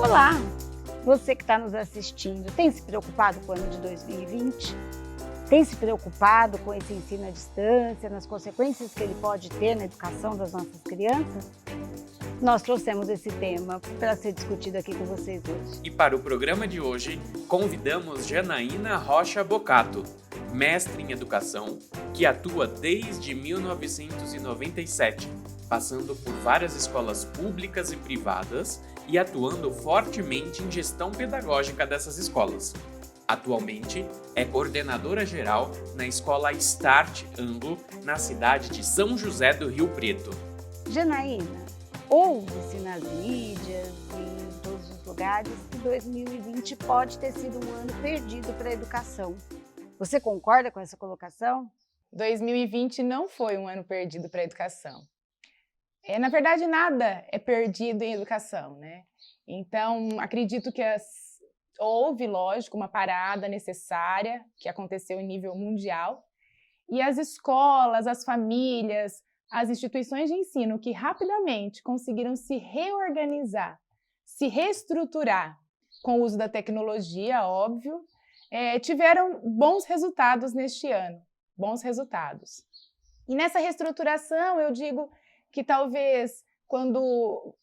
Olá! Você que está nos assistindo, tem se preocupado com o ano de 2020? Tem se preocupado com esse ensino à distância, nas consequências que ele pode ter na educação das nossas crianças? Nós trouxemos esse tema para ser discutido aqui com vocês hoje. E para o programa de hoje, convidamos Janaína Rocha Bocato, mestre em educação, que atua desde 1997, passando por várias escolas públicas e privadas e atuando fortemente em gestão pedagógica dessas escolas. Atualmente, é coordenadora geral na escola Start Anglo, na cidade de São José do Rio Preto. Janaína, ouve-se nas mídias e em todos os lugares que 2020 pode ter sido um ano perdido para a educação. Você concorda com essa colocação? 2020 não foi um ano perdido para a educação. Na verdade, nada é perdido em educação, né? Então, acredito que houve, lógico, uma parada necessária que aconteceu em nível mundial e as escolas, as famílias, as instituições de ensino que rapidamente conseguiram se reorganizar, se reestruturar com o uso da tecnologia, óbvio, tiveram bons resultados neste ano, bons resultados. E nessa reestruturação, eu digo que talvez quando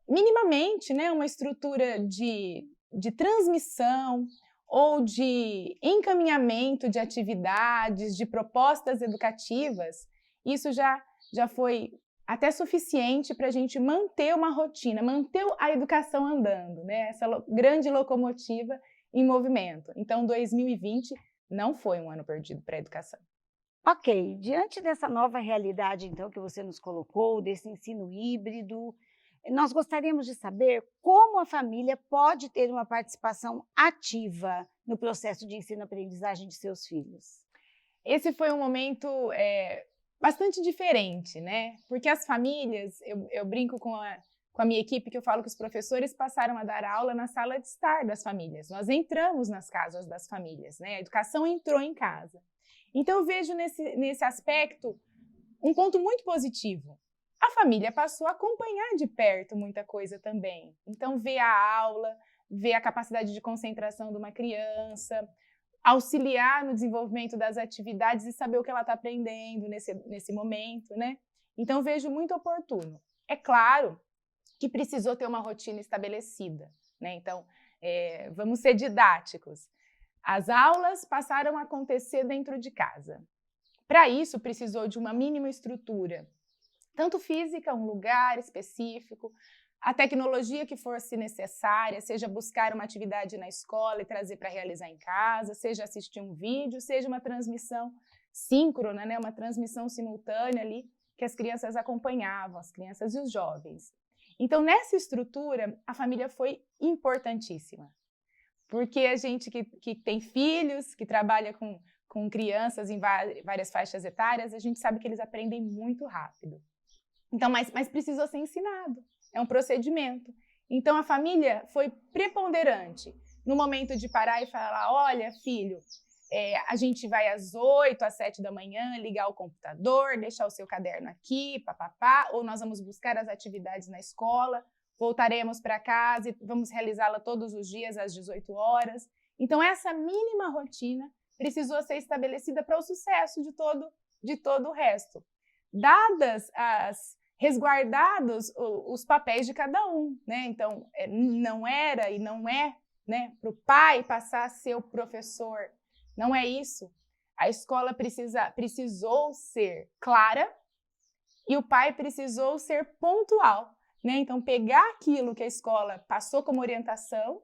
minimamente, né, uma estrutura de transmissão ou de encaminhamento de atividades, de propostas educativas, isso já foi até suficiente para a gente manter uma rotina, manter a educação andando, né? Essa grande locomotiva em movimento. Então, 2020 não foi um ano perdido para a educação. Ok, diante dessa nova realidade, então, que você nos colocou, desse ensino híbrido, nós gostaríamos de saber como a família pode ter uma participação ativa no processo de ensino-aprendizagem de seus filhos. Esse foi um momento bastante diferente, né? Porque as famílias, eu brinco com a minha equipe, que eu falo que os professores passaram a dar aula na sala de estar das famílias. Nós entramos nas casas das famílias, né? A educação entrou em casa. Então, eu vejo nesse aspecto um ponto muito positivo. A família passou a acompanhar de perto muita coisa também. Então, ver a aula, ver a capacidade de concentração de uma criança, auxiliar no desenvolvimento das atividades e saber o que ela está aprendendo nesse momento, né? Então, vejo muito oportuno. É claro que precisou ter uma rotina estabelecida, né? Então, vamos ser didáticos. As aulas passaram a acontecer dentro de casa. Para isso, precisou de uma mínima estrutura, tanto física, um lugar específico, a tecnologia que fosse necessária, seja buscar uma atividade na escola e trazer para realizar em casa, seja assistir um vídeo, seja uma transmissão síncrona, né? Uma transmissão simultânea ali, que as crianças acompanhavam, as crianças e os jovens. Então, nessa estrutura, a família foi importantíssima. Porque a gente que tem filhos, que trabalha com crianças em várias faixas etárias, a gente sabe que eles aprendem muito rápido. Então, mas precisou ser ensinado, é um procedimento. Então, a família foi preponderante no momento de parar e falar, olha, filho, a gente vai às 8, às 7 da manhã, ligar o computador, deixar o seu caderno aqui, papapá, ou nós vamos buscar as atividades na escola, voltaremos para casa e vamos realizá-la todos os dias às 18 horas. Então, essa mínima rotina precisou ser estabelecida para o sucesso de todo o resto. Resguardados os papéis de cada um, né? Então, não era e não é, né, para o pai passar a ser o professor. Não é isso. A escola precisou ser clara e o pai precisou ser pontual. Né? Então, pegar aquilo que a escola passou como orientação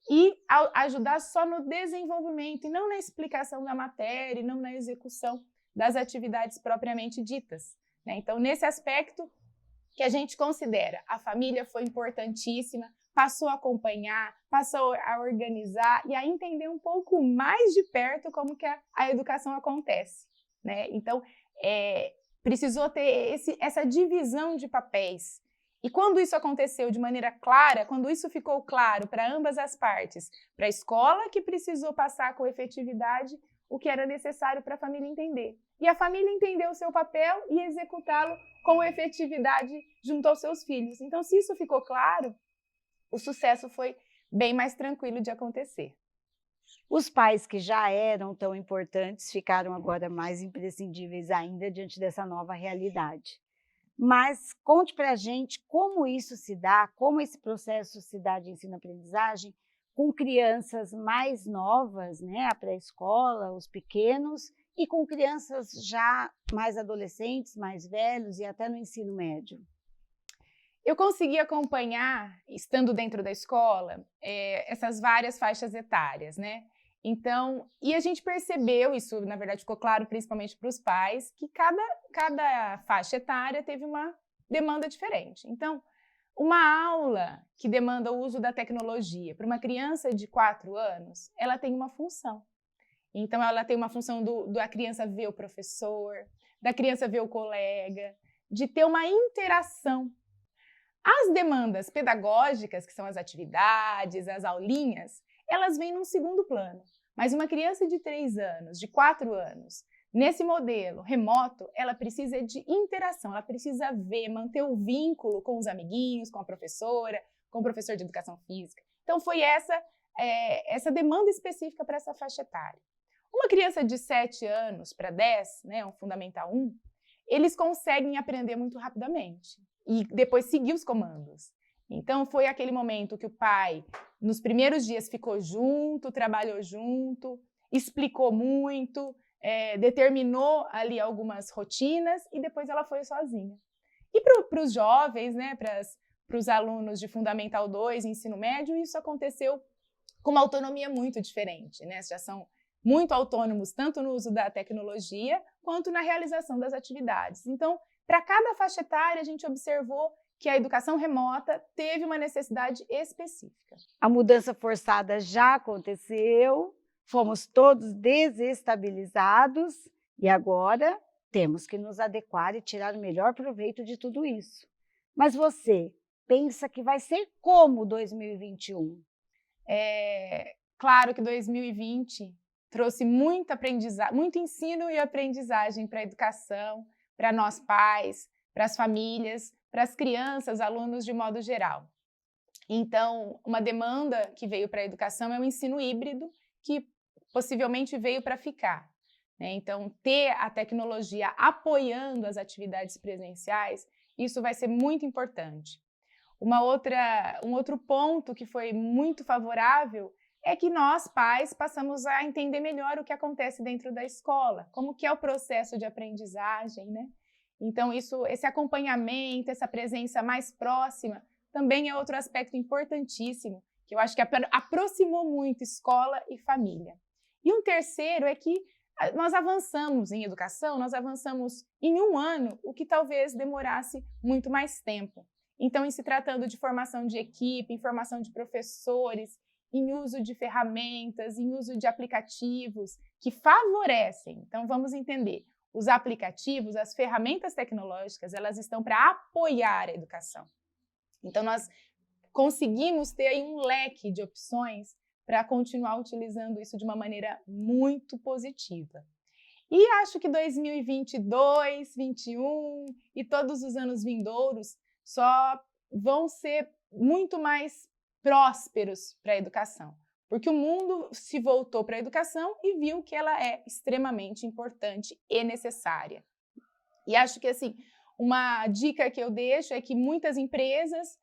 e ajudar só no desenvolvimento e não na explicação da matéria e não na execução das atividades propriamente ditas. Né? Então, nesse aspecto que a gente considera, a família foi importantíssima, passou a acompanhar, passou a organizar e a entender um pouco mais de perto como que a educação acontece. Né? Então, precisou ter essa divisão de papéis. E quando isso aconteceu de maneira clara, quando isso ficou claro para ambas as partes, para a escola que precisou passar com efetividade o que era necessário para a família entender. E a família entendeu o seu papel e executá-lo com efetividade junto aos seus filhos. Então, se isso ficou claro, o sucesso foi bem mais tranquilo de acontecer. Os pais que já eram tão importantes ficaram agora mais imprescindíveis ainda diante dessa nova realidade. Mas conte para a gente como isso se dá, como esse processo se dá de ensino-aprendizagem com crianças mais novas, né, a pré-escola, os pequenos, e com crianças já mais adolescentes, mais velhos e até no ensino médio. Eu consegui acompanhar, estando dentro da escola, essas várias faixas etárias, né? Então, e a gente percebeu, isso na verdade ficou claro principalmente para os pais, que cada faixa etária teve uma demanda diferente. Então, uma aula que demanda o uso da tecnologia para uma criança de 4 anos, ela tem uma função. Então, ela tem uma função da criança ver o professor, da criança ver o colega, de ter uma interação. As demandas pedagógicas, que são as atividades, as aulinhas, elas vêm num segundo plano. Mas uma criança de 3 anos, de 4 anos, nesse modelo remoto, ela precisa de interação, ela precisa ver, manter o vínculo com os amiguinhos, com a professora, com o professor de educação física. Então, foi essa demanda específica para essa faixa etária. Uma criança de 7 anos para 10, né, um Fundamental 1, eles conseguem aprender muito rapidamente e depois seguir os comandos. Então, foi aquele momento que o pai, nos primeiros dias, ficou junto, trabalhou junto, explicou muito, determinou ali algumas rotinas e depois ela foi sozinha. E para os jovens, né, para os alunos de Fundamental 2, ensino médio, isso aconteceu com uma autonomia muito diferente, né? Já são muito autônomos, tanto no uso da tecnologia, quanto na realização das atividades. Então, para cada faixa etária, a gente observou que a educação remota teve uma necessidade específica. A mudança forçada já aconteceu, fomos todos desestabilizados e agora temos que nos adequar e tirar o melhor proveito de tudo isso. Mas você pensa que vai ser como 2021? Claro que 2020 trouxe muito ensino e aprendizagem para a educação, para nós pais, para as famílias, para as crianças, alunos de modo geral. Então, uma demanda que veio para a educação é o ensino híbrido, que possivelmente veio para ficar, né? Então, ter a tecnologia apoiando as atividades presenciais, isso vai ser muito importante. Um outro ponto que foi muito favorável é que nós, pais, passamos a entender melhor o que acontece dentro da escola, como que é o processo de aprendizagem, né? Então, esse acompanhamento, essa presença mais próxima, também é outro aspecto importantíssimo, que eu acho que aproximou muito escola e família. E um terceiro é que nós avançamos em educação, nós avançamos em 1 ano, o que talvez demorasse muito mais tempo. Então, em se tratando de formação de equipe, em formação de professores, em uso de ferramentas, em uso de aplicativos que favorecem. Então, vamos entender. Os aplicativos, as ferramentas tecnológicas, elas estão para apoiar a educação. Então, nós conseguimos ter aí um leque de opções para continuar utilizando isso de uma maneira muito positiva. E acho que 2022, 2021 e todos os anos vindouros só vão ser muito mais prósperos para a educação, porque o mundo se voltou para a educação e viu que ela é extremamente importante e necessária. E acho que, assim, uma dica que eu deixo é que muitas empresas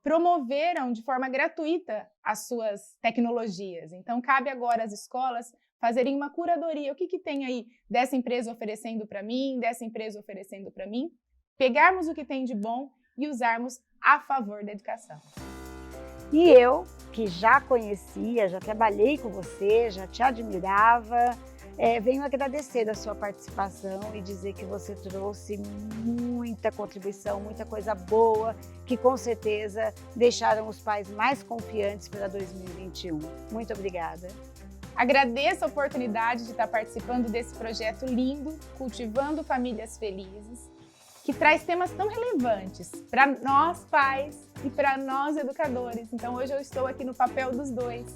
promoveram de forma gratuita as suas tecnologias. Então, cabe agora às escolas fazerem uma curadoria. O que tem aí dessa empresa oferecendo para mim, dessa empresa oferecendo para mim? Pegarmos o que tem de bom e usarmos a favor da educação. E eu, que já conhecia, já trabalhei com você, já te admirava, venho agradecer a sua participação e dizer que você trouxe muita contribuição, muita coisa boa, que com certeza deixaram os pais mais confiantes para 2021. Muito obrigada. Agradeço a oportunidade de estar participando desse projeto lindo, Cultivando Famílias Felizes, que traz temas tão relevantes para nós pais e para nós educadores. Então, hoje eu estou aqui no papel dos dois.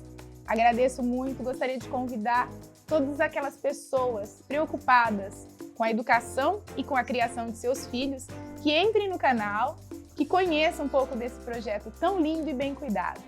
Agradeço muito, gostaria de convidar todas aquelas pessoas preocupadas com a educação e com a criação de seus filhos que entrem no canal que conheça um pouco desse projeto tão lindo e bem cuidado.